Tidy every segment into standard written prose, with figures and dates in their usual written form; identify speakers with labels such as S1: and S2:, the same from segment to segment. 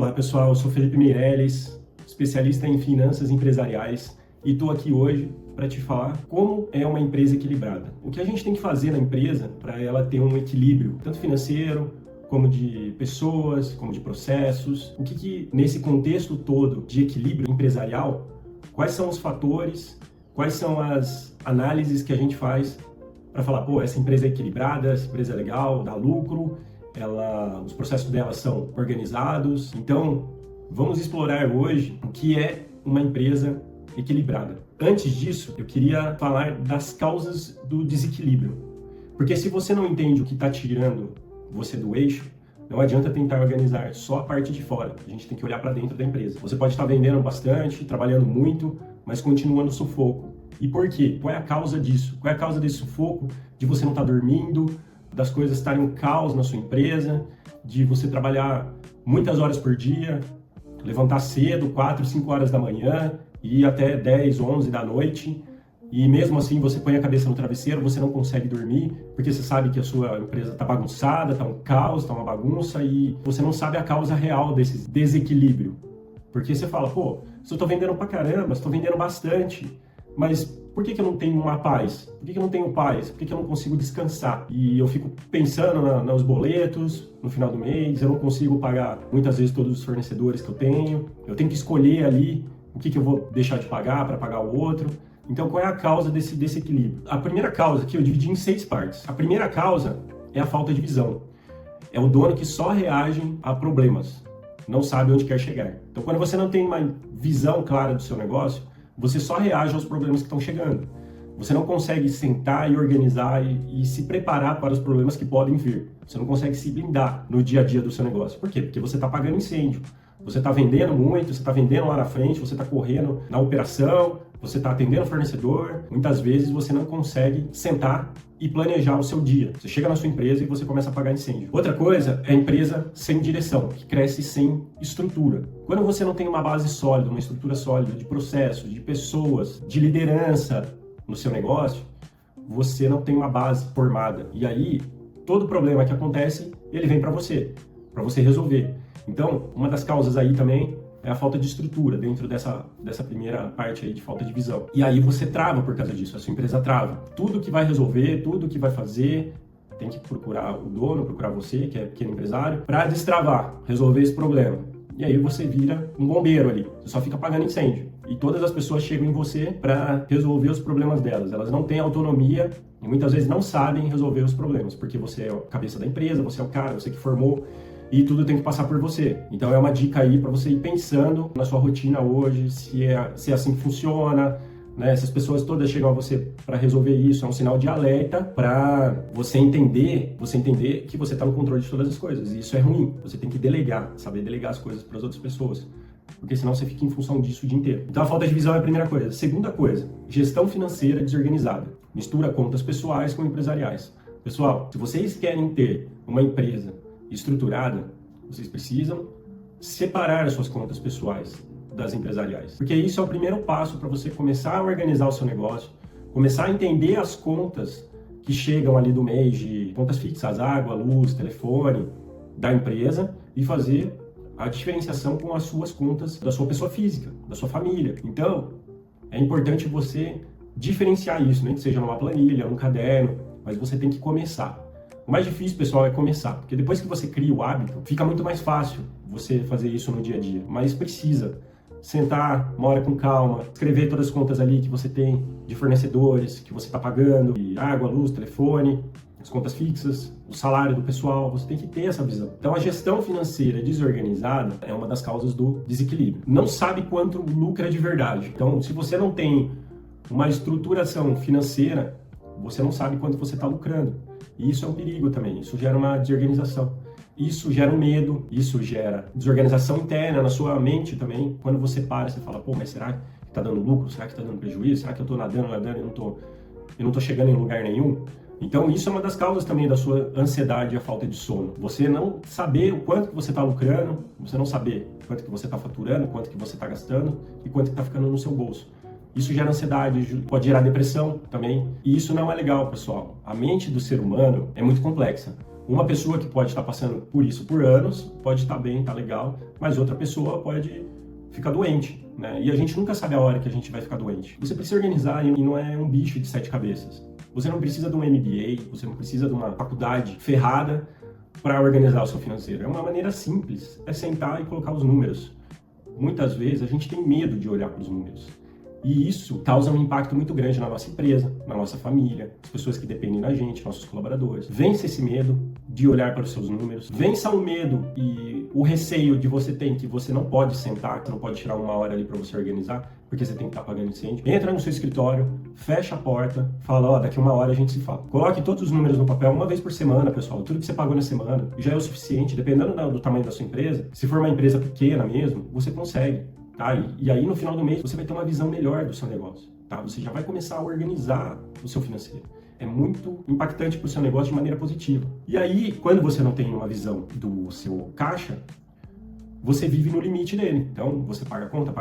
S1: Olá pessoal, eu sou Felipe Meirelles, especialista em finanças empresariais e estou aqui hoje para te falar como é uma empresa equilibrada. O que a gente tem que fazer na empresa para ela ter um equilíbrio, tanto financeiro, como de pessoas, como de processos. O que nesse contexto todo de equilíbrio empresarial, quais são os fatores, quais são as análises que a gente faz para falar, pô, essa empresa é equilibrada, essa empresa é legal, dá lucro, os processos dela são organizados. Então, vamos explorar hoje o que é uma empresa equilibrada. Antes disso, eu queria falar das causas do desequilíbrio. Porque se você não entende o que está tirando você do eixo, não adianta tentar organizar só a parte de fora. A gente tem que olhar para dentro da empresa. Você pode estar vendendo bastante, trabalhando muito, mas continua no sufoco. E por quê? Qual é a causa disso? Qual é a causa desse sufoco? De você não estar dormindo, das coisas estarem um caos na sua empresa, de você trabalhar muitas horas por dia, levantar cedo, 4, 5 horas da manhã, e ir até 10, 11 da noite, e mesmo assim você põe a cabeça no travesseiro, você não consegue dormir, porque você sabe que a sua empresa está bagunçada, está um caos, está uma bagunça, e você não sabe a causa real desse desequilíbrio. Porque você fala, pô, se eu estou vendendo pra caramba, estou vendendo bastante, mas por que eu não tenho uma paz? Por que eu não tenho paz? Por que eu não consigo descansar? E eu fico pensando nos boletos, no final do mês, eu não consigo pagar muitas vezes todos os fornecedores que eu tenho que escolher ali o que eu vou deixar de pagar para pagar o outro. Então, qual é a causa desse desequilíbrio? A primeira causa aqui eu dividi em 6 partes. A primeira causa é a falta de visão. É o dono que só reage a problemas, não sabe onde quer chegar. Então, quando você não tem uma visão clara do seu negócio, você só reage aos problemas que estão chegando. Você não consegue sentar e organizar e se preparar para os problemas que podem vir. Você não consegue se blindar no dia a dia do seu negócio. Por quê? Porque você está pagando incêndio. Você está vendendo muito, você está vendendo lá na frente, você está correndo na operação, você está atendendo o fornecedor. Muitas vezes você não consegue sentar e planejar o seu dia. Você chega na sua empresa e você começa a pagar incêndio. Outra coisa é a empresa sem direção, que cresce sem estrutura. Quando você não tem uma base sólida, uma estrutura sólida de processos, de pessoas, de liderança no seu negócio, você não tem uma base formada. E aí, todo problema que acontece, ele vem para você resolver. Então, uma das causas aí também é a falta de estrutura dentro dessa primeira parte aí de falta de visão. E aí você trava por causa disso, a sua empresa trava. Tudo que vai resolver, tudo que vai fazer, tem que procurar o dono, procurar você, que é pequeno empresário, para destravar, resolver esse problema. E aí você vira um bombeiro ali, você só fica apagando incêndio. E todas as pessoas chegam em você para resolver os problemas delas. Elas não têm autonomia e muitas vezes não sabem resolver os problemas, porque você é a cabeça da empresa, você é o cara, você que formou, e tudo tem que passar por você. Então é uma dica aí para você ir pensando na sua rotina hoje, se é assim que funciona, né? Se as pessoas todas chegam a você para resolver isso, é um sinal de alerta para você entender que você está no controle de todas as coisas. E isso é ruim. Você tem que delegar, saber delegar as coisas para as outras pessoas, porque senão você fica em função disso o dia inteiro. Então a falta de visão é a primeira coisa. Segunda coisa, gestão financeira desorganizada. Mistura contas pessoais com empresariais. Pessoal, se vocês querem ter uma empresa estruturada, vocês precisam separar as suas contas pessoais das empresariais. Porque isso é o primeiro passo para você começar a organizar o seu negócio, começar a entender as contas que chegam ali do mês, de contas fixas, água, luz, telefone, da empresa, e fazer a diferenciação com as suas contas da sua pessoa física, da sua família. Então, é importante você diferenciar isso, nem que seja numa planilha, num caderno, mas você tem que começar. O mais difícil, pessoal, é começar, porque depois que você cria o hábito, fica muito mais fácil você fazer isso no dia a dia. Mas precisa sentar uma hora com calma, escrever todas as contas ali que você tem de fornecedores, que você está pagando, de água, luz, telefone, as contas fixas, o salário do pessoal, você tem que ter essa visão. Então a gestão financeira desorganizada é uma das causas do desequilíbrio. Não sabe quanto lucra de verdade. Então, se você não tem uma estruturação financeira, você não sabe quanto você está lucrando. E isso é um perigo também, isso gera uma desorganização. Isso gera um medo, isso gera desorganização interna na sua mente também. Quando você para, você fala, pô, mas será que está dando lucro? Será que está dando prejuízo? Será que eu estou nadando e não estou chegando em lugar nenhum? Então isso é uma das causas também da sua ansiedade e a falta de sono. Você não saber o quanto que você está lucrando, você não saber quanto que você está faturando, quanto que você está gastando e quanto que está ficando no seu bolso. Isso gera ansiedade, pode gerar depressão também. E isso não é legal, pessoal. A mente do ser humano é muito complexa. Uma pessoa que pode estar passando por isso por anos, pode estar bem, tá legal, mas outra pessoa pode ficar doente, né? E a gente nunca sabe a hora que a gente vai ficar doente. Você precisa organizar e não é um bicho de 7 cabeças. Você não precisa de um MBA, você não precisa de uma faculdade ferrada para organizar o seu financeiro. É uma maneira simples, é sentar e colocar os números. Muitas vezes a gente tem medo de olhar para os números. E isso causa um impacto muito grande na nossa empresa, na nossa família, as pessoas que dependem da gente, nossos colaboradores. Vença esse medo de olhar para os seus números. Vença o medo e o receio de você ter que você não pode sentar, que não pode tirar uma hora ali para você organizar, porque você tem que estar pagando incêndio. Entra no seu escritório, fecha a porta, fala, daqui uma hora a gente se fala. Coloque todos os números no papel uma vez por semana, pessoal. Tudo que você pagou na semana já é o suficiente, dependendo do tamanho da sua empresa. Se for uma empresa pequena mesmo, você consegue. Tá? E aí, no final do mês, você vai ter uma visão melhor do seu negócio. Tá? Você já vai começar a organizar o seu financeiro. É muito impactante para o seu negócio de maneira positiva. E aí, quando você não tem uma visão do seu caixa, você vive no limite dele. Então, você paga conta,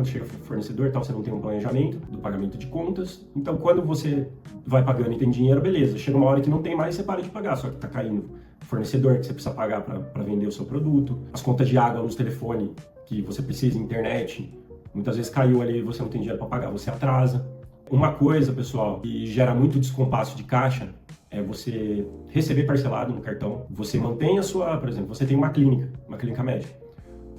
S1: chega fornecedor, tal, você não tem um planejamento do pagamento de contas. Então, quando você vai pagando e tem dinheiro, beleza. Chega uma hora que não tem mais, você para de pagar, só que está caindo fornecedor que você precisa pagar para vender o seu produto, as contas de água, luz, telefone que você precisa, internet, muitas vezes caiu ali e você não tem dinheiro para pagar, você atrasa. Uma coisa, pessoal, que gera muito descompasso de caixa é você receber parcelado no cartão. Você mantém a sua, por exemplo, você tem uma clínica médica.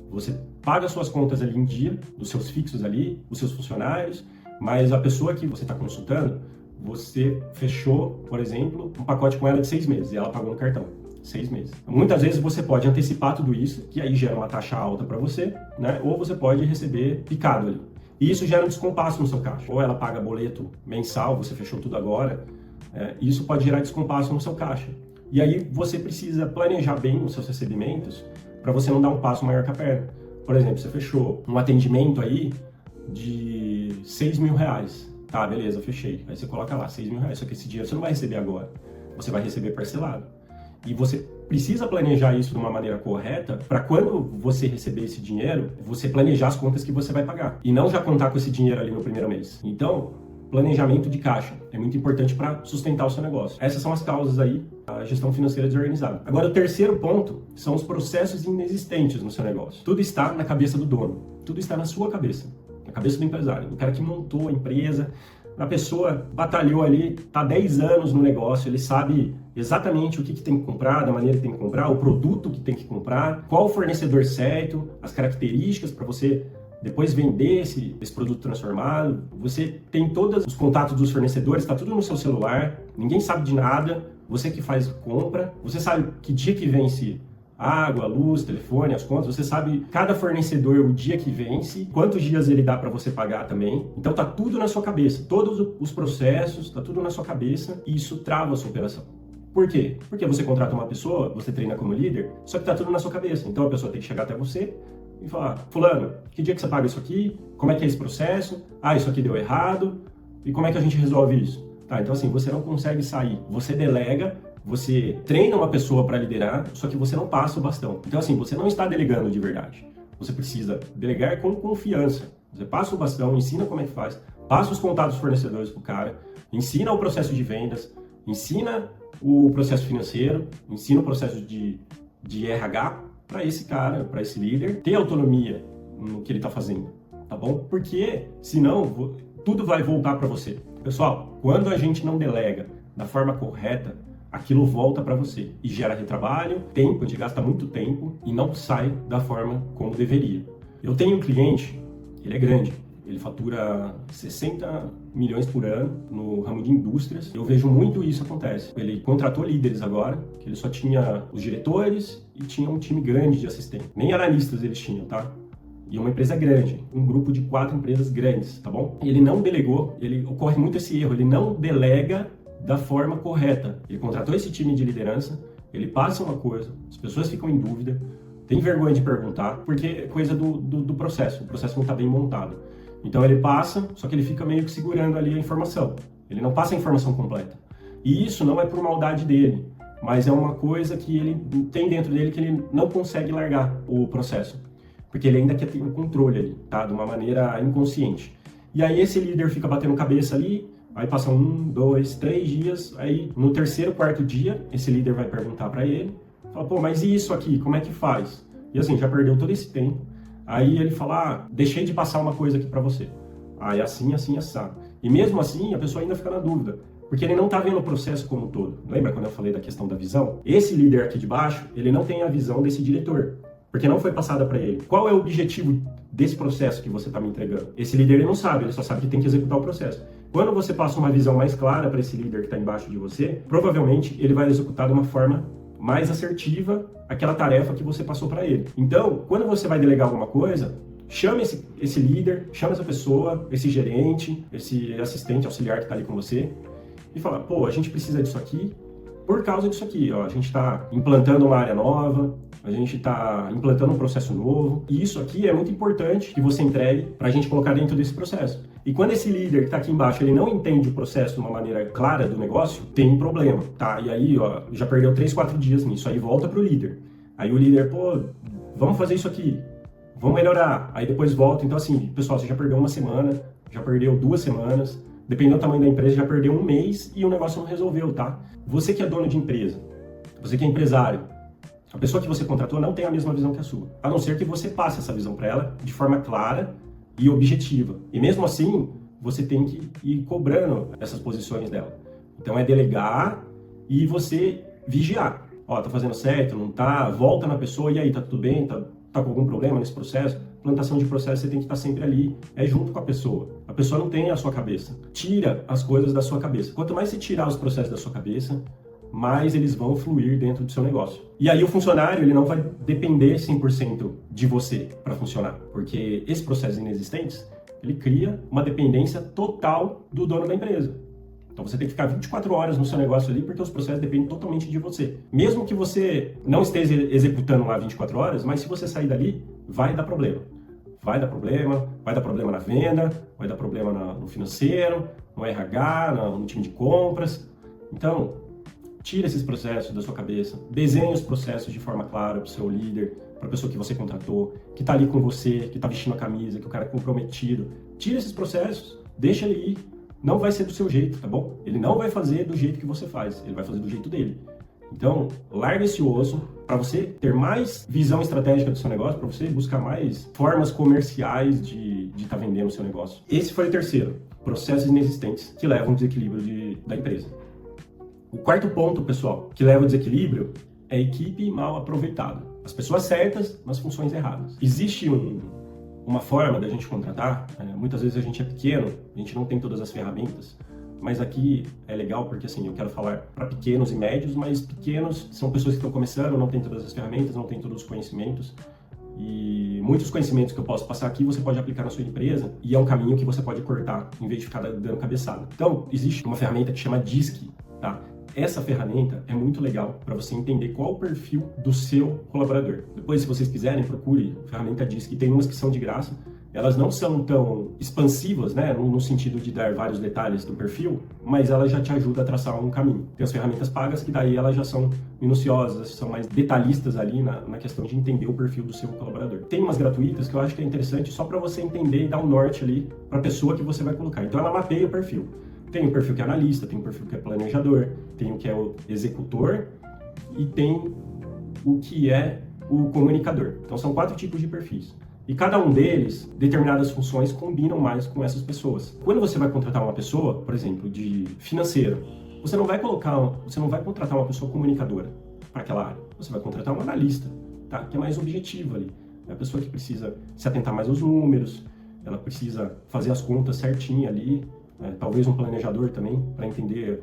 S1: Você paga suas contas ali em dia, os seus fixos ali, os seus funcionários, mas a pessoa que você está consultando, você fechou, por exemplo, um pacote com ela de 6 meses e ela pagou no cartão. 6 meses. Muitas vezes você pode antecipar tudo isso, que aí gera uma taxa alta para você, né? Ou você pode receber picado ali. E isso gera um descompasso no seu caixa. Ou ela paga boleto mensal, você fechou tudo agora, isso pode gerar descompasso no seu caixa. E aí você precisa planejar bem os seus recebimentos para você não dar um passo maior que a perna. Por exemplo, você fechou um atendimento aí de R$6.000. Tá, beleza, fechei. Aí você coloca lá R$6.000, só que esse dinheiro você não vai receber agora. Você vai receber parcelado. E você precisa planejar isso de uma maneira correta para quando você receber esse dinheiro, você planejar as contas que você vai pagar. E não já contar com esse dinheiro ali no primeiro mês. Então, planejamento de caixa é muito importante para sustentar o seu negócio. Essas são as causas aí da gestão financeira desorganizada. Agora, o terceiro ponto são os processos inexistentes no seu negócio. Tudo está na cabeça do dono. Tudo está na sua cabeça. Na cabeça do empresário. O cara que montou a empresa, a pessoa batalhou ali, está 10 anos no negócio, ele sabe exatamente o que tem que comprar, da maneira que tem que comprar, o produto que tem que comprar, qual o fornecedor certo, as características para você depois vender esse produto transformado. Você tem todos os contatos dos fornecedores, está tudo no seu celular, ninguém sabe de nada, você que faz compra, você sabe que dia que vence água, luz, telefone, as contas, você sabe cada fornecedor, o dia que vence, quantos dias ele dá para você pagar também. Então tá tudo na sua cabeça, todos os processos, tá tudo na sua cabeça e isso trava a sua operação. Por quê? Porque você contrata uma pessoa, você treina como líder, só que tá tudo na sua cabeça. Então a pessoa tem que chegar até você e falar, fulano, que dia que você paga isso aqui? Como é que é esse processo? Isso aqui deu errado. E como é que a gente resolve isso? Tá, então assim, você não consegue sair, você delega, você treina uma pessoa para liderar, só que você não passa o bastão. Então assim, você não está delegando de verdade. Você precisa delegar com confiança. Você passa o bastão, ensina como é que faz, passa os contatos dos fornecedores pro cara, ensina o processo de vendas, ensina o processo financeiro, ensina o processo de RH para esse cara, para esse líder, ter autonomia no que ele está fazendo, tá bom? Porque senão tudo vai voltar para você. Pessoal, quando a gente não delega da forma correta, aquilo volta para você e gera retrabalho, tempo, a gente gasta muito tempo e não sai da forma como deveria. Eu tenho um cliente, ele é grande, ele fatura 60 milhões por ano no ramo de indústrias. Eu vejo muito isso acontece. Ele contratou líderes agora, que ele só tinha os diretores e tinha um time grande de assistentes. Nem analistas eles tinham, tá? E uma empresa grande, um grupo de 4 empresas grandes, tá bom? Ele não delegou, ocorre muito esse erro, ele não delega da forma correta. Ele contratou esse time de liderança, ele passa uma coisa, as pessoas ficam em dúvida, tem vergonha de perguntar, porque é coisa do processo, o processo não está bem montado. Então ele passa, só que ele fica meio que segurando ali a informação, ele não passa a informação completa. E isso não é por maldade dele, mas é uma coisa que ele tem dentro dele que ele não consegue largar o processo, porque ele ainda quer ter um controle ali, tá? De uma maneira inconsciente. E aí esse líder fica batendo cabeça ali, Aí passa 1, 2, 3 dias, aí no terceiro, quarto dia, esse líder vai perguntar para ele, fala, pô, mas e isso aqui, como é que faz? E assim, já perdeu todo esse tempo. Aí ele fala, deixei de passar uma coisa aqui para você. Aí assim, assado. E mesmo assim, a pessoa ainda fica na dúvida, porque ele não está vendo o processo como um todo. Lembra quando eu falei da questão da visão? Esse líder aqui de baixo, ele não tem a visão desse diretor, porque não foi passada para ele. Qual é o objetivo desse processo que você está me entregando? Esse líder ele não sabe, ele só sabe que tem que executar o processo. Quando você passa uma visão mais clara para esse líder que está embaixo de você, provavelmente ele vai executar de uma forma mais assertiva aquela tarefa que você passou para ele. Então, quando você vai delegar alguma coisa, chame esse líder, chame essa pessoa, esse gerente, esse assistente auxiliar que está ali com você e fala, pô, a gente precisa disso aqui por causa disso aqui, ó. A gente está implantando uma área nova, a gente está implantando um processo novo, e isso aqui é muito importante que você entregue para a gente colocar dentro desse processo. E quando esse líder que está aqui embaixo, ele não entende o processo de uma maneira clara do negócio, tem um problema, tá? E aí, ó, já perdeu 3, 4 dias nisso, aí volta pro líder. Aí o líder, pô, vamos fazer isso aqui, vamos melhorar. Aí depois volta, então assim, pessoal, você já perdeu uma semana, já perdeu 2 semanas, dependendo do tamanho da empresa, já perdeu 1 mês e o negócio não resolveu, tá? Você que é dono de empresa, você que é empresário, a pessoa que você contratou não tem a mesma visão que a sua, a não ser que você passe essa visão para ela de forma clara e objetiva. E mesmo assim, você tem que ir cobrando essas posições dela. Então é delegar e você vigiar. Ó, tá fazendo certo, não tá? Volta na pessoa, e aí, tá tudo bem? Tá com algum problema nesse processo? Plantação de processo, você tem que estar sempre ali, é junto com a pessoa. A pessoa não tem a sua cabeça. Tira as coisas da sua cabeça. Quanto mais você tirar os processos da sua cabeça, mais eles vão fluir dentro do seu negócio. E aí o funcionário, ele não vai depender 100% de você para funcionar, porque esse processo inexistentes, ele cria uma dependência total do dono da empresa. Então você tem que ficar 24 horas no seu negócio ali, porque os processos dependem totalmente de você. Mesmo que você não esteja executando lá 24 horas, mas se você sair dali, vai dar problema. Vai dar problema na venda, vai dar problema no financeiro, no RH, no time de compras. Então, tira esses processos da sua cabeça, desenhe os processos de forma clara para o seu líder, para a pessoa que você contratou, que está ali com você, que está vestindo a camisa, que o cara é comprometido. Tira esses processos, deixa ele ir. Não vai ser do seu jeito, tá bom? Ele não vai fazer do jeito que você faz, ele vai fazer do jeito dele. Então, larga esse osso para você ter mais visão estratégica do seu negócio, para você buscar mais formas comerciais de estar vendendo o seu negócio. Esse foi o terceiro, processos inexistentes que levam ao desequilíbrio da empresa. O quarto ponto, pessoal, que leva ao desequilíbrio é a equipe mal aproveitada. As pessoas certas nas funções erradas. Existe uma forma da gente contratar, muitas vezes a gente é pequeno, a gente não tem todas as ferramentas, mas aqui é legal porque assim, eu quero falar para pequenos e médios, mas pequenos são pessoas que estão começando, não têm todas as ferramentas, não têm todos os conhecimentos, e muitos conhecimentos que eu posso passar aqui você pode aplicar na sua empresa, e é um caminho que você pode cortar, em vez de ficar dando cabeçada. Então, existe uma ferramenta que chama DISC, tá? Essa ferramenta é muito legal para você entender qual o perfil do seu colaborador. Depois, se vocês quiserem, procure a ferramenta DISC. Tem umas que são de graça. Elas não são tão expansivas, né, no sentido de dar vários detalhes do perfil, mas ela já te ajuda a traçar um caminho. Tem as ferramentas pagas que daí elas já são minuciosas, são mais detalhistas ali na questão de entender o perfil do seu colaborador. Tem umas gratuitas que eu acho que é interessante só para você entender e dar um norte ali para a pessoa que você vai colocar. Então ela mapeia o perfil. Tem o perfil que é analista, tem o perfil que é planejador, tem o que é o executor e tem o que é o comunicador. Então são 4 tipos de perfis. E cada um deles, determinadas funções combinam mais com essas pessoas. Quando você vai contratar uma pessoa, por exemplo, de financeiro, você não vai contratar uma pessoa comunicadora para aquela área. Você vai contratar um analista, tá? Que é mais objetivo ali. É a pessoa que precisa se atentar mais aos números, ela precisa fazer as contas certinho ali, talvez um planejador também, para entender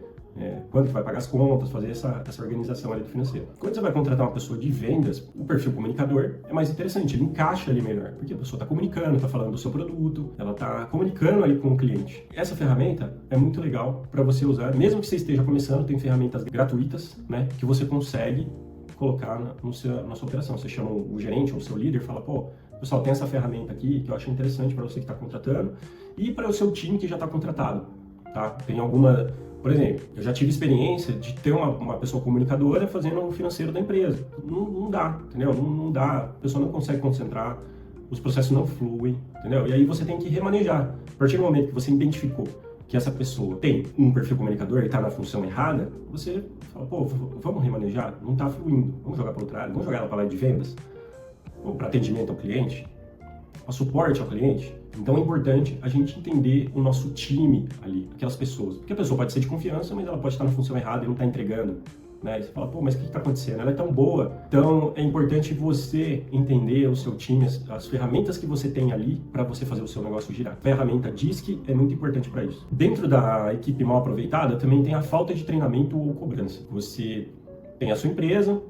S1: quando que vai pagar as contas, fazer essa organização ali do financeiro. Quando você vai contratar uma pessoa de vendas, o perfil comunicador é mais interessante, ele encaixa ali melhor, porque a pessoa está comunicando, está falando do seu produto, ela está comunicando ali com o cliente. Essa ferramenta é muito legal para você usar, mesmo que você esteja começando, tem ferramentas gratuitas, né, que você consegue colocar na sua operação. Você chama o gerente ou o seu líder e fala, pô, pessoal, tem essa ferramenta aqui que eu acho interessante para você que está contratando e para o seu time que já está contratado, tá? Tem alguma... Por exemplo, eu já tive experiência de ter uma pessoa comunicadora fazendo o financeiro da empresa. Não dá, entendeu? Não dá, a pessoa não consegue concentrar, os processos não fluem, entendeu? E aí você tem que remanejar. A partir do momento que você identificou que essa pessoa tem um perfil comunicador e está na função errada, você fala, pô, vamos remanejar? Não está fluindo, vamos jogar para outra área, vamos jogar ela para a área de vendas, ou para atendimento ao cliente, para suporte ao cliente. Então é importante a gente entender o nosso time ali, aquelas pessoas. Porque a pessoa pode ser de confiança, mas ela pode estar na função errada e não está entregando. Né? E você fala, pô, mas o que está acontecendo? Ela é tão boa. Então é importante você entender o seu time, as ferramentas que você tem ali para você fazer o seu negócio girar. A ferramenta DISC é muito importante para isso. Dentro da equipe mal aproveitada também tem a falta de treinamento ou cobrança. Você tem a sua empresa,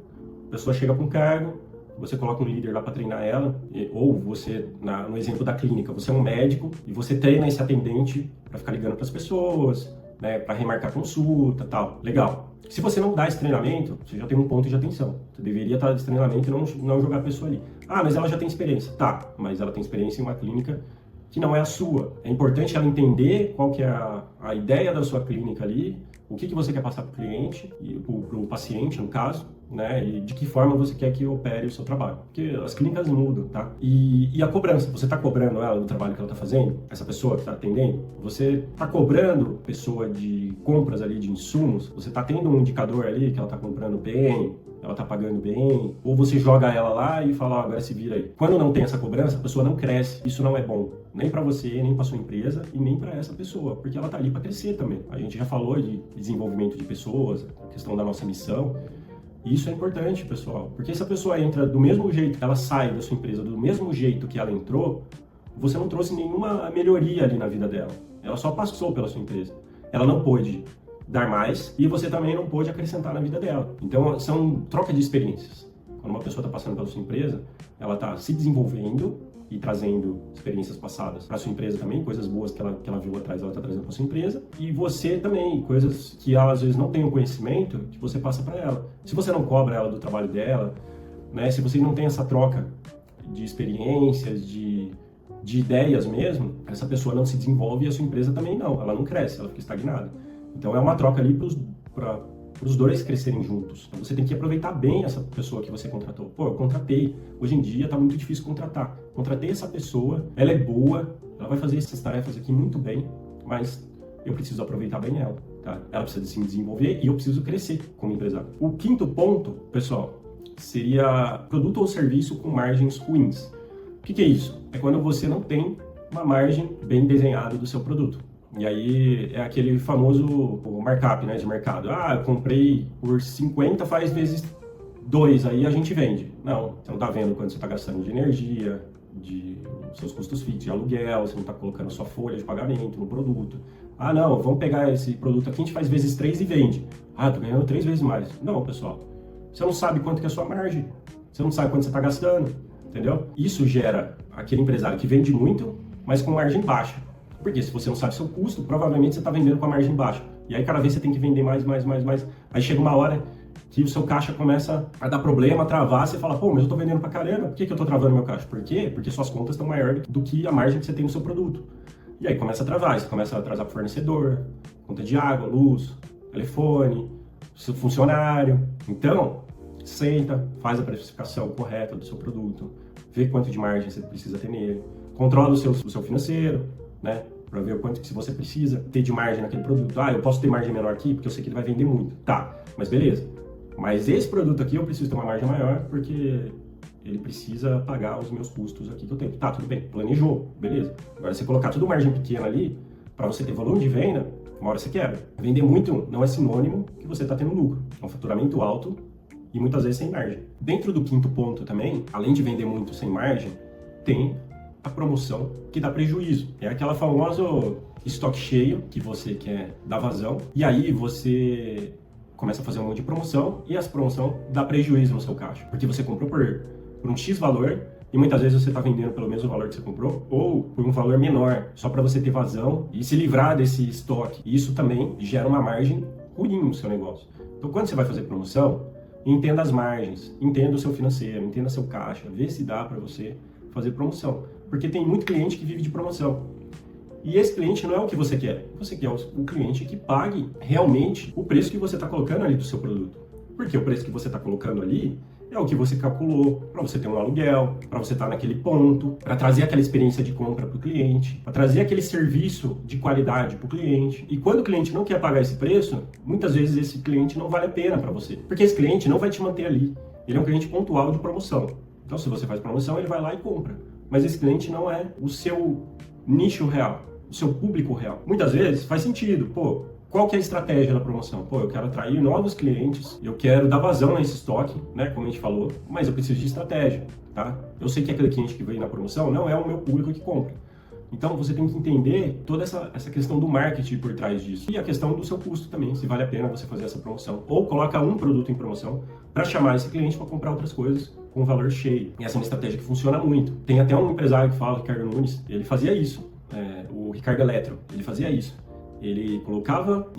S1: a pessoa chega para um cargo, você coloca um líder lá para treinar ela, ou você, no exemplo da clínica, você é um médico e você treina esse atendente para ficar ligando para as pessoas, né, para remarcar consulta, tal. Legal. Se você não dá esse treinamento, você já tem um ponto de atenção. Você deveria estar nesse treinamento e não jogar a pessoa ali. Ah, mas ela já tem experiência. Tá, mas ela tem experiência em uma clínica que não é a sua. É importante ela entender qual que é a ideia da sua clínica ali, o que você quer passar para o cliente, e para o paciente, no caso, né? E de que forma você quer que opere o seu trabalho. Porque as clínicas mudam, tá? E a cobrança, você está cobrando ela do trabalho que ela está fazendo? Essa pessoa que está atendendo? Você está cobrando pessoa de compras ali de insumos? Você está tendo um indicador ali que ela está comprando bem, ela está pagando bem? Ou você joga ela lá e fala, agora se vira aí. Quando não tem essa cobrança, a pessoa não cresce. Isso não é bom. Nem para você, nem para sua empresa e nem para essa pessoa. Porque ela está ali para crescer também. A gente já falou de desenvolvimento de pessoas, a questão da nossa missão. E isso é importante, pessoal, porque se a pessoa entra do mesmo jeito que ela sai da sua empresa, do mesmo jeito que ela entrou, você não trouxe nenhuma melhoria ali na vida dela. Ela só passou pela sua empresa. Ela não pôde dar mais e você também não pôde acrescentar na vida dela. Então, são troca de experiências. Quando uma pessoa está passando pela sua empresa, ela está se desenvolvendo e trazendo experiências passadas para sua empresa também, coisas boas que ela viu atrás, ela está trazendo para sua empresa, e você também, coisas que ela às vezes não tem o conhecimento, que você passa para ela. Se você não cobra ela do trabalho dela, né, se você não tem essa troca de experiências, de ideias mesmo, essa pessoa não se desenvolve e a sua empresa também não, ela não cresce, ela fica estagnada. Então é uma troca ali para os dois crescerem juntos. Então você tem que aproveitar bem essa pessoa que você contratou. Pô, eu contratei. Hoje em dia tá muito difícil contratar. Contratei essa pessoa, ela é boa, ela vai fazer essas tarefas aqui muito bem, mas eu preciso aproveitar bem ela, tá? Ela precisa se desenvolver e eu preciso crescer como empresário. O quinto ponto, pessoal, seria produto ou serviço com margens ruins. O que é isso? É quando você não tem uma margem bem desenhada do seu produto. E aí é aquele famoso markup, né, de mercado. Ah, eu comprei por 50, faz vezes 2, aí a gente vende. Não, você não está vendo quanto você está gastando de energia, de seus custos fixos, de aluguel, você não está colocando sua folha de pagamento no produto. Ah, não, vamos pegar esse produto aqui, a gente faz vezes 3 e vende. Ah, tô ganhando 3 vezes mais. Não, pessoal, você não sabe quanto que é a sua margem, você não sabe quanto você está gastando, entendeu? Isso gera aquele empresário que vende muito, mas com margem baixa. Porque se você não sabe seu custo, provavelmente você está vendendo com a margem baixa. E aí cada vez você tem que vender mais. Aí chega uma hora que o seu caixa começa a dar problema, a travar, você fala, pô, mas eu estou vendendo pra caramba, por que eu estou travando meu caixa? Por quê? Porque suas contas estão maiores do que a margem que você tem no seu produto. E aí começa a travar, você começa a atrasar pro fornecedor, conta de água, luz, telefone, seu funcionário. Então, senta, faz a precificação correta do seu produto, vê quanto de margem você precisa ter nele, controla o seu financeiro, né? Para ver o quanto que você precisa ter de margem naquele produto. Ah, eu posso ter margem menor aqui porque eu sei que ele vai vender muito. Tá, mas beleza. Mas esse produto aqui eu preciso ter uma margem maior porque ele precisa pagar os meus custos aqui que eu tenho. Tá, tudo bem, planejou, beleza. Agora você colocar tudo margem pequena ali, para você ter volume de venda, uma hora você quebra. Vender muito não é sinônimo que você está tendo lucro. É um faturamento alto e muitas vezes sem margem. Dentro do quinto ponto também, além de vender muito sem margem, tem a promoção que dá prejuízo. É aquela famosa estoque cheio que você quer dar vazão e aí você começa a fazer um monte de promoção e essa promoção dá prejuízo no seu caixa, porque você comprou por um X valor e muitas vezes você está vendendo pelo mesmo valor que você comprou ou por um valor menor, só para você ter vazão e se livrar desse estoque. E isso também gera uma margem ruim no seu negócio. Então quando você vai fazer promoção, entenda as margens, entenda o seu financeiro, entenda seu caixa, vê se dá para você fazer promoção. Porque tem muito cliente que vive de promoção. E esse cliente não é o que você quer. Você quer o cliente que pague realmente o preço que você está colocando ali do seu produto. Porque o preço que você está colocando ali é o que você calculou para você ter um aluguel, para você estar naquele ponto, para trazer aquela experiência de compra para o cliente, para trazer aquele serviço de qualidade para o cliente. E quando o cliente não quer pagar esse preço, muitas vezes esse cliente não vale a pena para você, porque esse cliente não vai te manter ali. Ele é um cliente pontual de promoção. Então, se você faz promoção, ele vai lá e compra. Mas esse cliente não é o seu nicho real, o seu público real. Muitas vezes faz sentido, pô, qual que é a estratégia da promoção? Pô, eu quero atrair novos clientes, eu quero dar vazão nesse estoque, né, como a gente falou, mas eu preciso de estratégia, tá? Eu sei que aquele cliente que veio na promoção não é o meu público que compra. Então, você tem que entender toda essa questão do marketing por trás disso. E a questão do seu custo também, se vale a pena você fazer essa promoção. Ou coloca um produto em promoção para chamar esse cliente para comprar outras coisas com valor cheio. E essa é uma estratégia que funciona muito. Tem até um empresário que fala, Ricardo Nunes, ele fazia isso. O Ricardo Eletro, ele fazia isso. Ele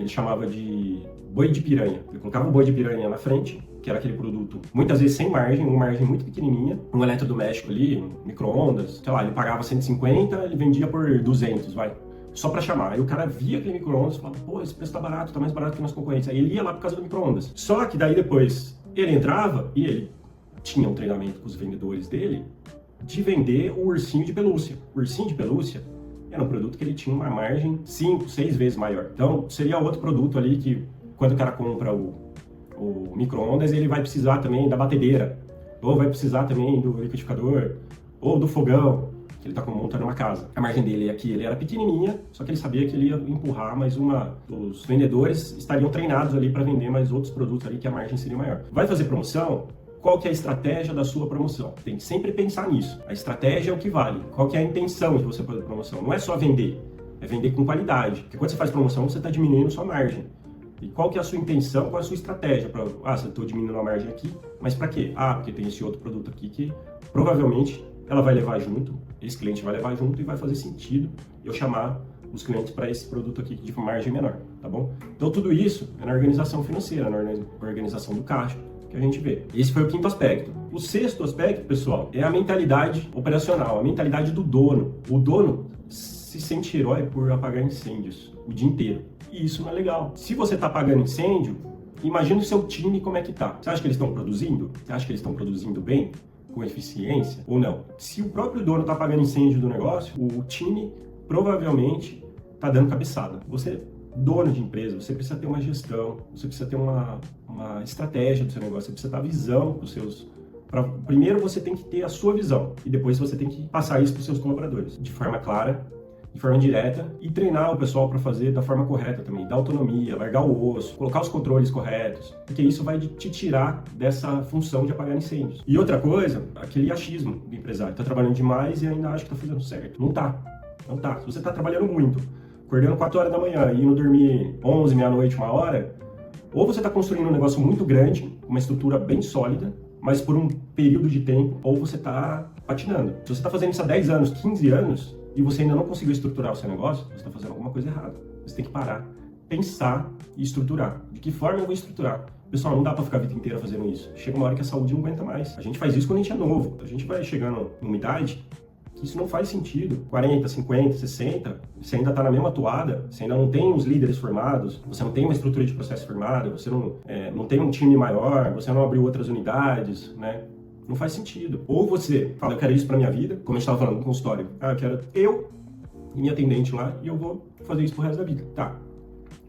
S1: chamava de boi de piranha. Ele colocava um boi de piranha na frente, que era aquele produto, muitas vezes sem margem, uma margem muito pequenininha, um eletrodoméstico ali, um micro-ondas, sei lá, ele pagava 150, ele vendia por 200, vai. Só para chamar. Aí o cara via aquele micro-ondas e falava, pô, esse preço tá barato, tá mais barato que nossos concorrentes. Aí ele ia lá por causa do micro-ondas. Só que daí depois ele entrava e ele tinha um treinamento com os vendedores dele de vender o ursinho de pelúcia. O ursinho de pelúcia era um produto que ele tinha uma margem 5, 6 vezes maior. Então, seria outro produto ali que, quando o cara compra o micro-ondas, ele vai precisar também da batedeira, ou vai precisar também do liquidificador, ou do fogão, que ele está montando uma casa. A margem dele aqui, ele era pequenininha, só que ele sabia que ele ia empurrar mais uma... Os vendedores estariam treinados ali para vender mais outros produtos ali que a margem seria maior. Vai fazer promoção? Qual que é a estratégia da sua promoção? Tem que sempre pensar nisso. A estratégia é o que vale. Qual que é a intenção de você fazer promoção? Não é só vender, é vender com qualidade. Porque quando você faz promoção, você está diminuindo sua margem. E qual que é a sua intenção, qual é a sua estratégia? Se eu estou diminuindo a margem aqui, mas para quê? Porque tem esse outro produto aqui que provavelmente ela vai levar junto, esse cliente vai levar junto e vai fazer sentido eu chamar os clientes para esse produto aqui de margem menor, tá bom? Então tudo isso é na organização financeira, na organização do caixa, que a gente vê. Esse foi o quinto aspecto. O sexto aspecto, pessoal, é a mentalidade operacional, a mentalidade do dono. O dono se sente herói por apagar incêndios o dia inteiro. E isso não é legal. Se você está apagando incêndio, imagina o seu time como é que tá. Você acha que eles estão produzindo? Você acha que eles estão produzindo bem? Com eficiência? Ou não? Se o próprio dono está apagando incêndio do negócio, o time provavelmente está dando cabeçada. Você, dono de empresa, você precisa ter uma gestão, você precisa ter uma estratégia do seu negócio, você precisa dar visão para os seus... Primeiro você tem que ter a sua visão e depois você tem que passar isso para os seus colaboradores de forma clara, de forma direta, e treinar o pessoal para fazer da forma correta também, dar autonomia, largar o osso, colocar os controles corretos, porque isso vai te tirar dessa função de apagar incêndios. E outra coisa, aquele achismo do empresário, está trabalhando demais e ainda acha que está fazendo certo. Não tá. Se você está trabalhando muito, acordando 4 horas da manhã e indo dormir 11, meia-noite, 1 hora, ou você está construindo um negócio muito grande, uma estrutura bem sólida, mas por um período de tempo, ou você está patinando. Se você está fazendo isso há 10 anos, 15 anos, e você ainda não conseguiu estruturar o seu negócio, você está fazendo alguma coisa errada. Você tem que parar, pensar e estruturar. De que forma eu vou estruturar? Pessoal, não dá para ficar a vida inteira fazendo isso. Chega uma hora que a saúde não aguenta mais. A gente faz isso quando a gente é novo. A gente vai chegando numa idade que isso não faz sentido. 40, 50, 60, você ainda está na mesma toada, você ainda não tem os líderes formados, você não tem uma estrutura de processo formada, você não tem um time maior, você não abriu outras unidades, né? Não faz sentido. Ou você fala, eu quero isso pra minha vida, como a gente estava falando no consultório. Eu quero eu e minha atendente lá e eu vou fazer isso pro resto da vida. Tá.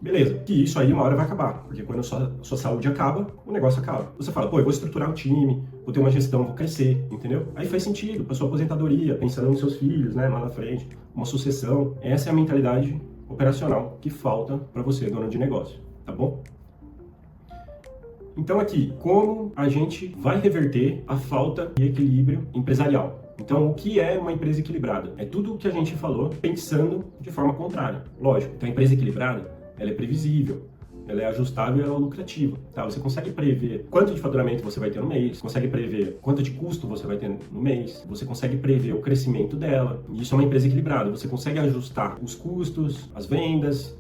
S1: Beleza. Que isso aí uma hora vai acabar. Porque quando a sua saúde acaba, o negócio acaba. Você fala, eu vou estruturar o time, vou ter uma gestão, vou crescer, entendeu? Aí faz sentido. Pra sua aposentadoria, pensando nos seus filhos, né, lá na frente, uma sucessão. Essa é a mentalidade operacional que falta pra você, dono de negócio. Tá bom? Então aqui, como a gente vai reverter a falta de equilíbrio empresarial? Então, o que é uma empresa equilibrada? É tudo o que a gente falou pensando de forma contrária. Lógico, então a empresa equilibrada, ela é previsível, ela é ajustável e ela é lucrativa. Tá? Você consegue prever quanto de faturamento você vai ter no mês, você consegue prever quanto de custo você vai ter no mês, você consegue prever o crescimento dela. E isso é uma empresa equilibrada. Você consegue ajustar os custos, as vendas,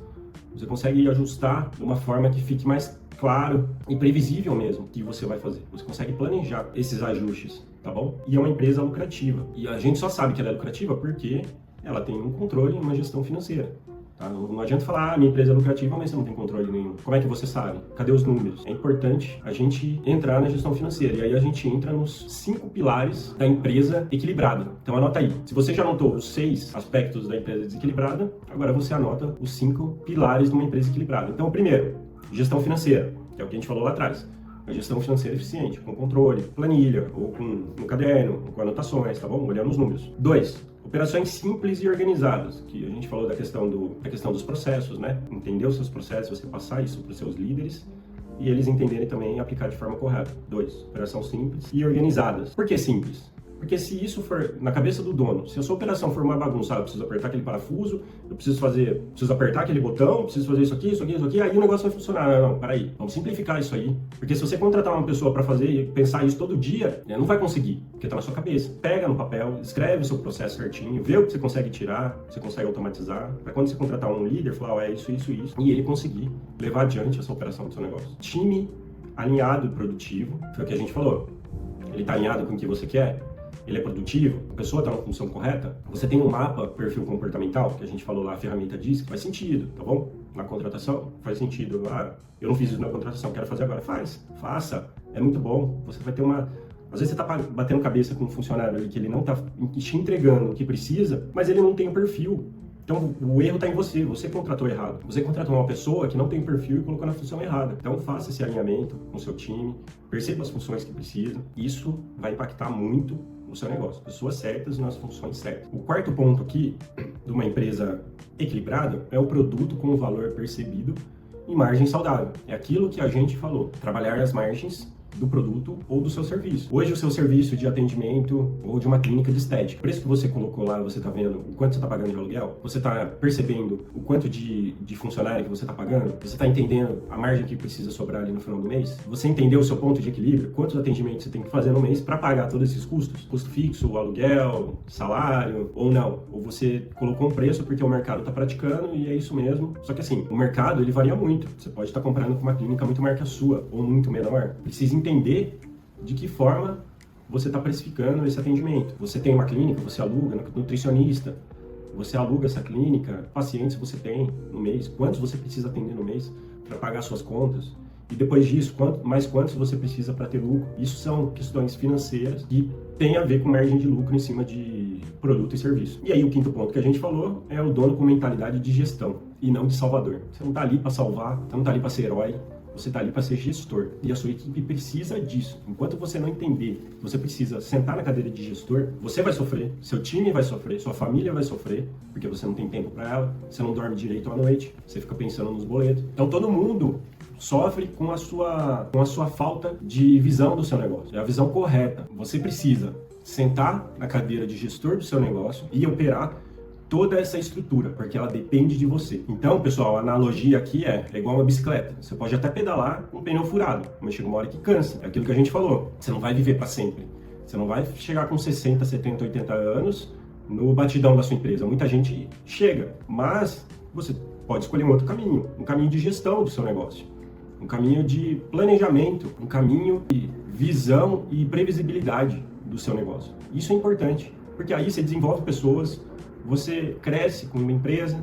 S1: você consegue ajustar de uma forma que fique mais claro e previsível mesmo o que você vai fazer. Você consegue planejar esses ajustes, tá bom? E é uma empresa lucrativa. E a gente só sabe que ela é lucrativa porque ela tem um controle e uma gestão financeira. Tá? Não adianta falar, minha empresa é lucrativa, mas você não tem controle nenhum. Como é que você sabe? Cadê os números? É importante a gente entrar na gestão financeira. E aí a gente entra nos 5 pilares da empresa equilibrada. Então anota aí. Se você já anotou os 6 aspectos da empresa desequilibrada, agora você anota os 5 pilares de uma empresa equilibrada. Então, primeiro, gestão financeira, que é o que a gente falou lá atrás. A gestão financeira eficiente, com controle, planilha, ou no caderno, com anotações, tá bom? Olhando os números. 2, operações simples e organizadas, que a gente falou da questão dos processos, né? Entender os seus processos, você passar isso para os seus líderes e eles entenderem também e aplicar de forma correta. 2, operação simples e organizadas. Por que simples? Porque se isso for na cabeça do dono, se a sua operação for uma bagunçada, eu preciso apertar aquele parafuso, eu preciso apertar aquele botão, preciso fazer isso aqui, aí o negócio vai funcionar. Não, peraí, vamos simplificar isso aí. Porque se você contratar uma pessoa para fazer e pensar isso todo dia, não vai conseguir, porque tá na sua cabeça. Pega no papel, escreve o seu processo certinho, vê o que você consegue tirar, você consegue automatizar, para quando você contratar um líder, falar, é isso, e ele conseguir levar adiante essa operação do seu negócio. Time alinhado e produtivo, foi o que a gente falou. Ele tá alinhado com o que você quer? Ele é produtivo, a pessoa está na função correta, você tem um mapa, perfil comportamental, que a gente falou lá, a ferramenta diz que faz sentido, tá bom? Na contratação, faz sentido. Ah, eu não fiz isso na contratação, quero fazer agora. Faça, é muito bom. Você vai ter uma... Às vezes você está batendo cabeça com um funcionário ali que ele não está te entregando o que precisa, mas ele não tem o perfil. Então, o erro está em você, você contratou errado. Você contratou uma pessoa que não tem perfil e colocou na função errada. Então, faça esse alinhamento com o seu time, perceba as funções que precisam. Isso vai impactar muito no seu negócio. Pessoas certas nas funções certas. O quarto ponto aqui, de uma empresa equilibrada, é o produto com o valor percebido e margem saudável. É aquilo que a gente falou, trabalhar as margens do produto ou do seu serviço. Hoje o seu serviço de atendimento ou de uma clínica de estética, o preço que você colocou lá, você está vendo o quanto você está pagando de aluguel? Você está percebendo o quanto de funcionário que você está pagando? Você está entendendo a margem que precisa sobrar ali no final do mês? Você entendeu o seu ponto de equilíbrio? Quantos atendimentos você tem que fazer no mês para pagar todos esses custos? Custo fixo, aluguel, salário ou não? Ou você colocou um preço porque o mercado está praticando e é isso mesmo. Só que assim, o mercado ele varia muito. Você pode estar comprando com uma clínica muito maior que a sua ou muito menor. Precisa entender de que forma você está precificando esse atendimento. Você tem uma clínica, você aluga, nutricionista, você aluga essa clínica, pacientes você tem no mês, quantos você precisa atender no mês para pagar suas contas, e depois disso, quantos você precisa para ter lucro. Isso são questões financeiras que têm a ver com margem de lucro em cima de produto e serviço. E aí o quinto ponto que a gente falou é o dono com mentalidade de gestão e não de salvador. Você não está ali para salvar, você não está ali para ser herói, você está ali para ser gestor e a sua equipe precisa disso. Enquanto você não entender que você precisa sentar na cadeira de gestor, você vai sofrer, seu time vai sofrer, sua família vai sofrer, porque você não tem tempo para ela, você não dorme direito à noite, você fica pensando nos boletos. Então todo mundo sofre com a sua falta de visão do seu negócio. É a visão correta. Você precisa sentar na cadeira de gestor do seu negócio e operar toda essa estrutura, porque ela depende de você. Então, pessoal, a analogia aqui é igual uma bicicleta. Você pode até pedalar com um pneu furado, mas chega uma hora que cansa. É aquilo que a gente falou. Você não vai viver para sempre. Você não vai chegar com 60, 70, 80 anos no batidão da sua empresa. Muita gente chega, mas você pode escolher um outro caminho, um caminho de gestão do seu negócio, um caminho de planejamento, um caminho de visão e previsibilidade do seu negócio. Isso é importante, porque aí você desenvolve pessoas, você cresce com uma empresa,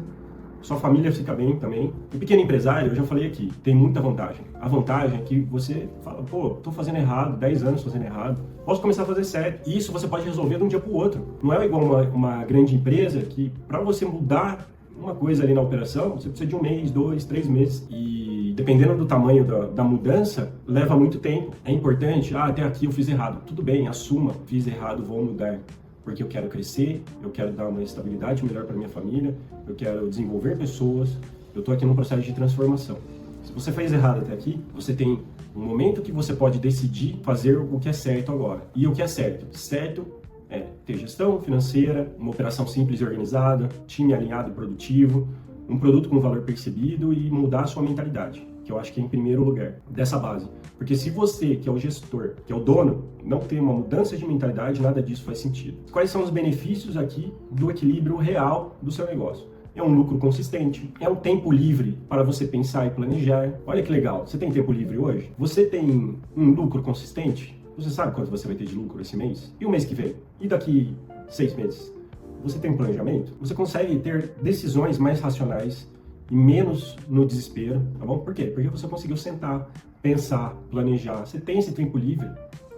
S1: sua família fica bem também. O pequeno empresário, eu já falei aqui, tem muita vantagem. A vantagem é que você fala, pô, tô fazendo errado, 10 anos fazendo errado, posso começar a fazer certo. E isso você pode resolver de um dia para o outro. Não é igual uma grande empresa que, para você mudar uma coisa ali na operação, você precisa de 1 mês, 2, 3 meses. E dependendo do tamanho da mudança, leva muito tempo. É importante, até aqui eu fiz errado. Tudo bem, assuma, fiz errado, vou mudar. Porque eu quero crescer, eu quero dar uma estabilidade melhor para minha família, eu quero desenvolver pessoas, eu estou aqui num processo de transformação. Se você fez errado até aqui, você tem um momento que você pode decidir fazer o que é certo agora. E o que é certo? Certo é ter gestão financeira, uma operação simples e organizada, time alinhado e produtivo, um produto com valor percebido e mudar a sua mentalidade, que eu acho que é em primeiro lugar, dessa base. Porque se você, que é o gestor, que é o dono, não tem uma mudança de mentalidade, nada disso faz sentido. Quais são os benefícios aqui do equilíbrio real do seu negócio? É um lucro consistente, é um tempo livre para você pensar e planejar. Olha que legal, você tem tempo livre hoje? Você tem um lucro consistente? Você sabe quanto você vai ter de lucro esse mês? E o mês que vem? E daqui 6 meses? você tem um planejamento, você consegue ter decisões mais racionais e menos no desespero, tá bom? Por quê? Porque você conseguiu sentar, pensar, planejar. Você tem esse tempo livre.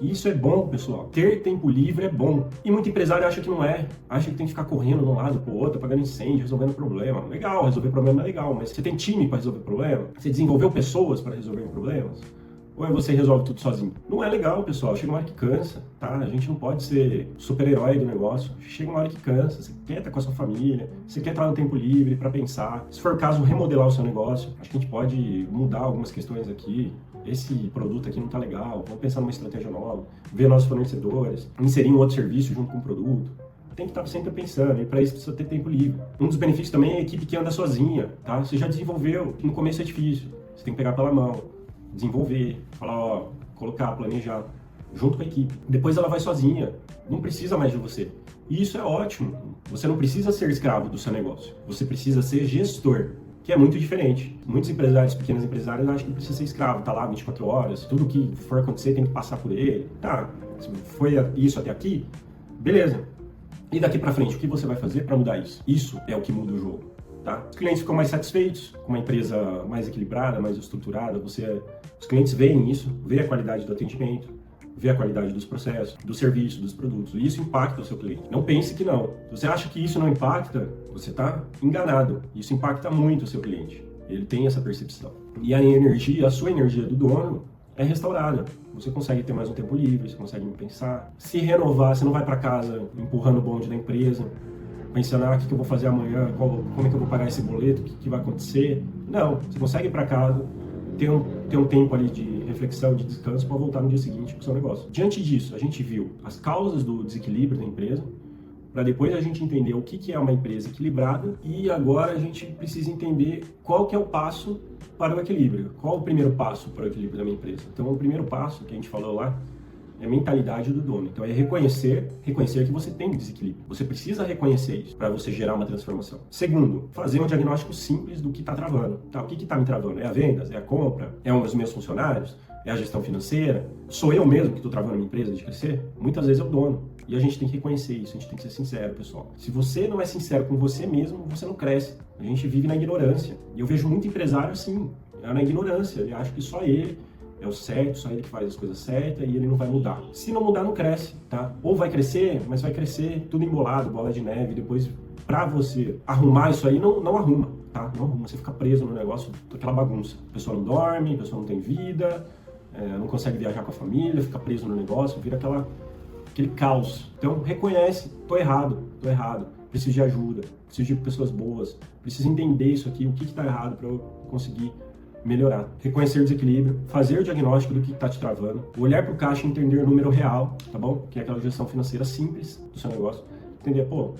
S1: E isso é bom, pessoal. Ter tempo livre é bom. E muito empresário acha que não é. Acha que tem que ficar correndo de um lado para o outro, apagando incêndio, resolvendo problema. Legal, resolver problema é legal, mas você tem time para resolver problema? Você desenvolveu pessoas para resolver problemas? Ou é você resolve tudo sozinho? Não é legal, pessoal. Chega uma hora que cansa, tá? A gente não pode ser super-herói do negócio. Chega uma hora que cansa. Você quer estar com a sua família, você quer estar no tempo livre para pensar. Se for o caso, remodelar o seu negócio. Acho que a gente pode mudar algumas questões aqui. Esse produto aqui não tá legal. Vamos pensar numa estratégia nova. Ver nossos fornecedores. Inserir um outro serviço junto com o produto. Tem que estar sempre pensando, e para isso precisa ter tempo livre. Um dos benefícios também é a equipe que anda sozinha, tá? Você já desenvolveu. No começo é difícil. Você tem que pegar pela mão, desenvolver, falar, ó, colocar, planejar, junto com a equipe. Depois ela vai sozinha, não precisa mais de você. E isso é ótimo. Você não precisa ser escravo do seu negócio. Você precisa ser gestor, que é muito diferente. Muitos empresários, pequenos empresários, acham que precisa ser escravo, tá lá 24 horas, tudo que for acontecer tem que passar por ele. Tá, se foi isso até aqui, beleza. E daqui pra frente, o que você vai fazer para mudar isso? Isso é o que muda o jogo. Tá? Os clientes ficam mais satisfeitos, com uma empresa mais equilibrada, mais estruturada. Os clientes veem isso, veem a qualidade do atendimento, veem a qualidade dos processos, do serviço, dos produtos. E isso impacta o seu cliente. Não pense que não. Se você acha que isso não impacta, você está enganado. Isso impacta muito o seu cliente. Ele tem essa percepção. E a sua energia do dono é restaurada. Você consegue ter mais um tempo livre, você consegue pensar, se renovar. Você não vai para casa empurrando o bonde da empresa, pensando, o que eu vou fazer amanhã, como é que eu vou pagar esse boleto, o que vai acontecer. Não, você consegue ir para casa, ter um tempo ali de reflexão, de descanso para voltar no dia seguinte para o seu negócio. Diante disso, a gente viu as causas do desequilíbrio da empresa, para depois a gente entender o que é uma empresa equilibrada, e agora a gente precisa entender qual que é o passo para o equilíbrio. Qual o primeiro passo para o equilíbrio da minha empresa? Então, o primeiro passo que a gente falou lá é a mentalidade do dono. Então é reconhecer que você tem desequilíbrio. Você precisa reconhecer isso para você gerar uma transformação. Segundo, fazer um diagnóstico simples do que está travando. Tá, o que está me travando? É a vendas? É a compra? É os meus funcionários? É a gestão financeira? Sou eu mesmo que estou travando a minha empresa de crescer? Muitas vezes é o dono. E a gente tem que reconhecer isso, a gente tem que ser sincero, pessoal. Se você não é sincero com você mesmo, você não cresce. A gente vive na ignorância. E eu vejo muito empresário assim, na ignorância. Ele acha que só ele é o certo, só ele que faz as coisas certas e ele não vai mudar. Se não mudar, não cresce, tá? Ou vai crescer, mas vai crescer tudo embolado, bola de neve. Depois, pra você arrumar isso aí, não arruma, tá? Não arruma, você fica preso no negócio, aquela bagunça. A pessoa não dorme, a pessoa não tem vida, não consegue viajar com a família, fica preso no negócio, vira aquele caos. Então, reconhece, tô errado, preciso de ajuda, preciso de pessoas boas, preciso entender isso aqui, o que tá errado para eu conseguir melhorar. Reconhecer o desequilíbrio, fazer o diagnóstico do que está te travando, olhar para o caixa e entender o número real, tá bom? Que é aquela gestão financeira simples do seu negócio. Entender, tô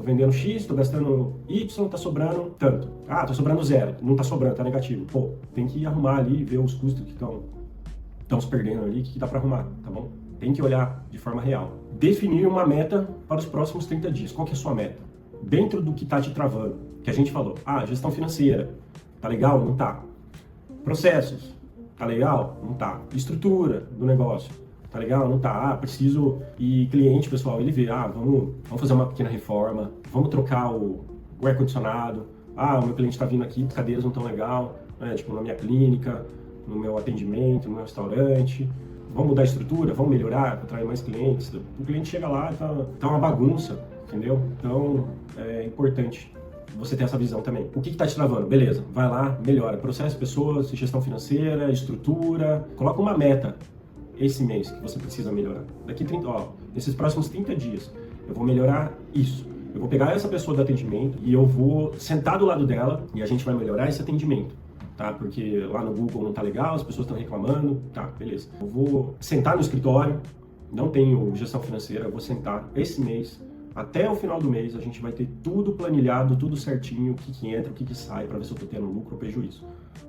S1: vendendo X, tô gastando Y, tá sobrando tanto. Tô sobrando zero, não tá sobrando, tá negativo. Tem que arrumar ali, ver os custos que estão se perdendo ali, o que dá para arrumar, tá bom? Tem que olhar de forma real. Definir uma meta para os próximos 30 dias. Qual que é a sua meta? Dentro do que tá te travando, que a gente falou. Gestão financeira, tá legal? Não tá. Processos, tá legal? Não tá. Estrutura do negócio, tá legal? Não tá. Preciso... E cliente, pessoal, ele vê, vamos fazer uma pequena reforma, vamos trocar o ar-condicionado, o meu cliente tá vindo aqui, as cadeiras não tão legal, né? Tipo, na minha clínica, no meu atendimento, no meu restaurante, vamos mudar a estrutura, vamos melhorar para atrair mais clientes. O cliente chega lá, tá uma bagunça, entendeu? Então, é importante você ter essa visão também. O que está te travando? Beleza, vai lá, melhora. Processo, pessoas, gestão financeira, estrutura. Coloca uma meta esse mês que você precisa melhorar. Daqui 30, nesses próximos 30 dias, eu vou melhorar isso. Eu vou pegar essa pessoa do atendimento e eu vou sentar do lado dela e a gente vai melhorar esse atendimento. Tá? Porque lá no Google não tá legal, as pessoas estão reclamando. Tá, beleza. Eu vou sentar no escritório, não tenho gestão financeira, eu vou sentar esse mês. Até o final do mês a gente vai ter tudo planilhado, tudo certinho, o que entra, o que sai, para ver se eu estou tendo lucro ou prejuízo.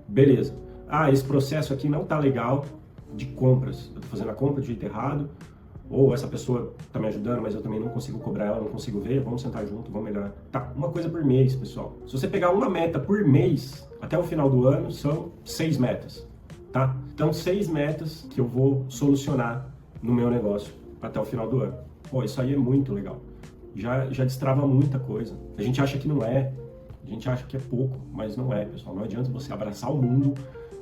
S1: Beleza. Esse processo aqui não tá legal de compras. Eu estou fazendo a compra de jeito errado, ou essa pessoa está me ajudando, mas eu também não consigo cobrar ela, não consigo ver. Vamos sentar junto, vamos melhorar. Tá, uma coisa por mês, pessoal. Se você pegar uma meta por mês, até o final do ano, são 6 metas, tá? Então, 6 metas que eu vou solucionar no meu negócio até o final do ano. Isso aí é muito legal. já destrava muita coisa. A gente acha que não é, a gente acha que é pouco, mas não é, pessoal. Não adianta você abraçar o mundo,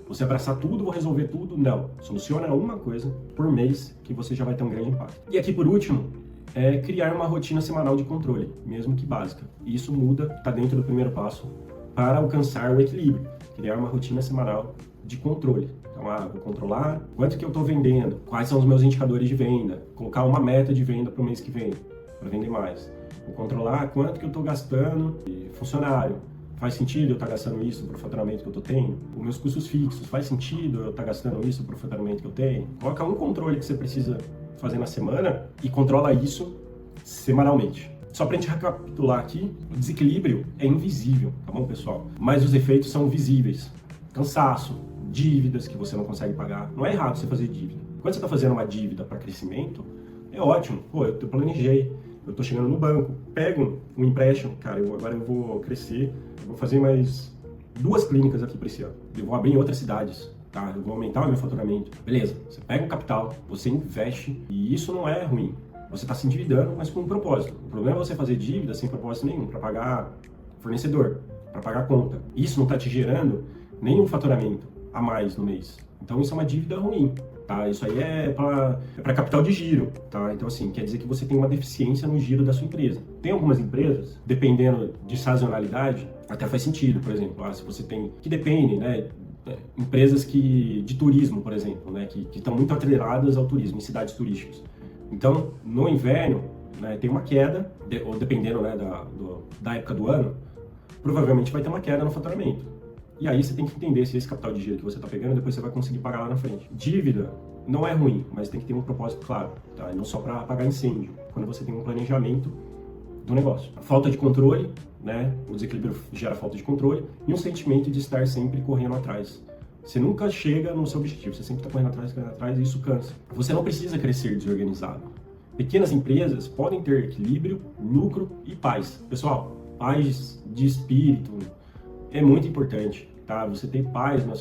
S1: você abraçar tudo, vou resolver tudo. Não. Soluciona uma coisa por mês que você já vai ter um grande impacto. E aqui, por último, é criar uma rotina semanal de controle, mesmo que básica. E isso muda, está dentro do primeiro passo para alcançar o equilíbrio. Criar uma rotina semanal de controle. Então, vou controlar quanto que eu estou vendendo, quais são os meus indicadores de venda, colocar uma meta de venda para o mês que vem, para vender mais. Vou controlar quanto que eu estou gastando de funcionário. Faz sentido eu estar gastando isso para o faturamento que eu estou tendo? Os meus custos fixos, faz sentido eu estar gastando isso para o faturamento que eu tenho? Coloca um controle que você precisa fazer na semana e controla isso semanalmente. Só para a gente recapitular aqui, o desequilíbrio é invisível, tá bom, pessoal? Mas os efeitos são visíveis. Cansaço, dívidas que você não consegue pagar. Não é errado você fazer dívida. Quando você está fazendo uma dívida para crescimento, é ótimo. Pô, eu planejei, eu estou chegando no banco, pego um empréstimo, cara, agora eu vou crescer, eu vou fazer mais 2 clínicas aqui para esse ano. Eu vou abrir em outras cidades. Tá, eu vou aumentar o meu faturamento. Beleza, você pega um capital, você investe, e isso não é ruim. Você está se endividando, mas com um propósito. O problema é você fazer dívida sem propósito nenhum, para pagar fornecedor, para pagar conta. Isso não está te gerando nenhum faturamento a mais no mês. Então isso é uma dívida ruim. Tá? Isso aí é para capital de giro. Tá? Então assim, quer dizer que você tem uma deficiência no giro da sua empresa. Tem algumas empresas, dependendo de sazonalidade, até faz sentido, por exemplo, se você tem, que depende, né? Empresas de turismo, por exemplo, né, que estão muito atreladas ao turismo, em cidades turísticas. Então, no inverno, né, tem uma queda, ou dependendo, né, da época do ano, provavelmente vai ter uma queda no faturamento. E aí você tem que entender se esse capital de giro que você está pegando, depois você vai conseguir pagar lá na frente. Dívida não é ruim, mas tem que ter um propósito claro, tá? E não só para apagar incêndio, quando você tem um planejamento do negócio. A falta de controle, né? O desequilíbrio gera falta de controle e um sentimento de estar sempre correndo atrás. Você nunca chega no seu objetivo, você sempre está correndo atrás e isso cansa. Você não precisa crescer desorganizado. Pequenas empresas podem ter equilíbrio, lucro e paz. Pessoal, paz de espírito é muito importante, tá? Você ter paz na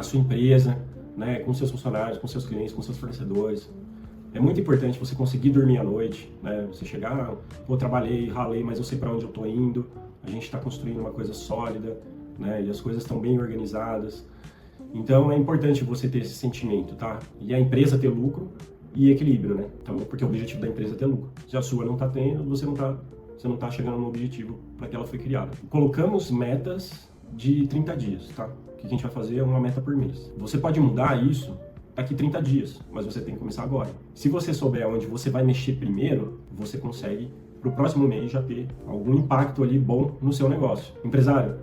S1: sua empresa, né? Com seus funcionários, com seus clientes, com seus fornecedores. É muito importante você conseguir dormir à noite, né? Você chegar, pô, trabalhei, ralei, mas eu sei para onde eu estou indo. A gente está construindo uma coisa sólida, né? E as coisas estão bem organizadas. Então é importante você ter esse sentimento, tá? E a empresa ter lucro e equilíbrio, né? Então, porque o objetivo da empresa é ter lucro. Se a sua não está tendo, você não tá chegando no objetivo para que ela foi criada. Colocamos metas de 30 dias, tá? O que a gente vai fazer é uma meta por mês. Você pode mudar isso daqui 30 dias, mas você tem que começar agora. Se você souber onde você vai mexer primeiro, você consegue, para o próximo mês, já ter algum impacto ali bom no seu negócio. Empresário,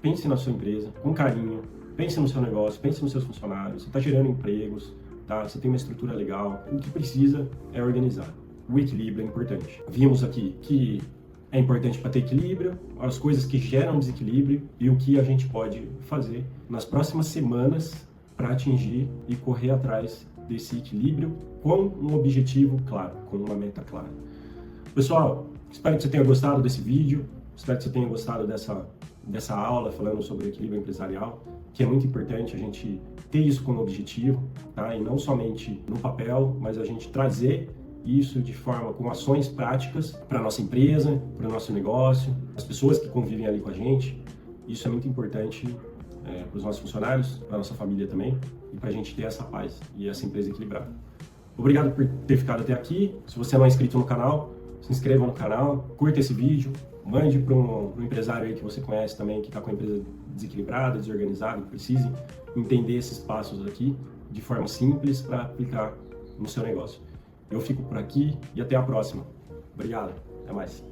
S1: pense na sua empresa com carinho, pense no seu negócio, pense nos seus funcionários, você está gerando empregos, tá? Você tem uma estrutura legal, o que precisa é organizar. O equilíbrio é importante. Vimos aqui que é importante para ter equilíbrio, as coisas que geram desequilíbrio e o que a gente pode fazer nas próximas semanas para atingir e correr atrás desse equilíbrio com um objetivo claro, com uma meta clara. Pessoal, espero que você tenha gostado desse vídeo, espero que você tenha gostado dessa aula falando sobre o equilíbrio empresarial, que é muito importante a gente ter isso como objetivo, tá? E não somente no papel, mas a gente trazer isso de forma com ações práticas para a nossa empresa, para o nosso negócio, as pessoas que convivem ali com a gente. Isso é muito importante para os nossos funcionários, para a nossa família também, e para a gente ter essa paz e essa empresa equilibrada. Obrigado por ter ficado até aqui. Se você não é inscrito no canal, se inscreva no canal, curta esse vídeo, mande para um empresário aí que você conhece também, que está com a empresa desequilibrada, desorganizada, que precise entender esses passos aqui de forma simples para aplicar no seu negócio. Eu fico por aqui e até a próxima. Obrigado. Até mais.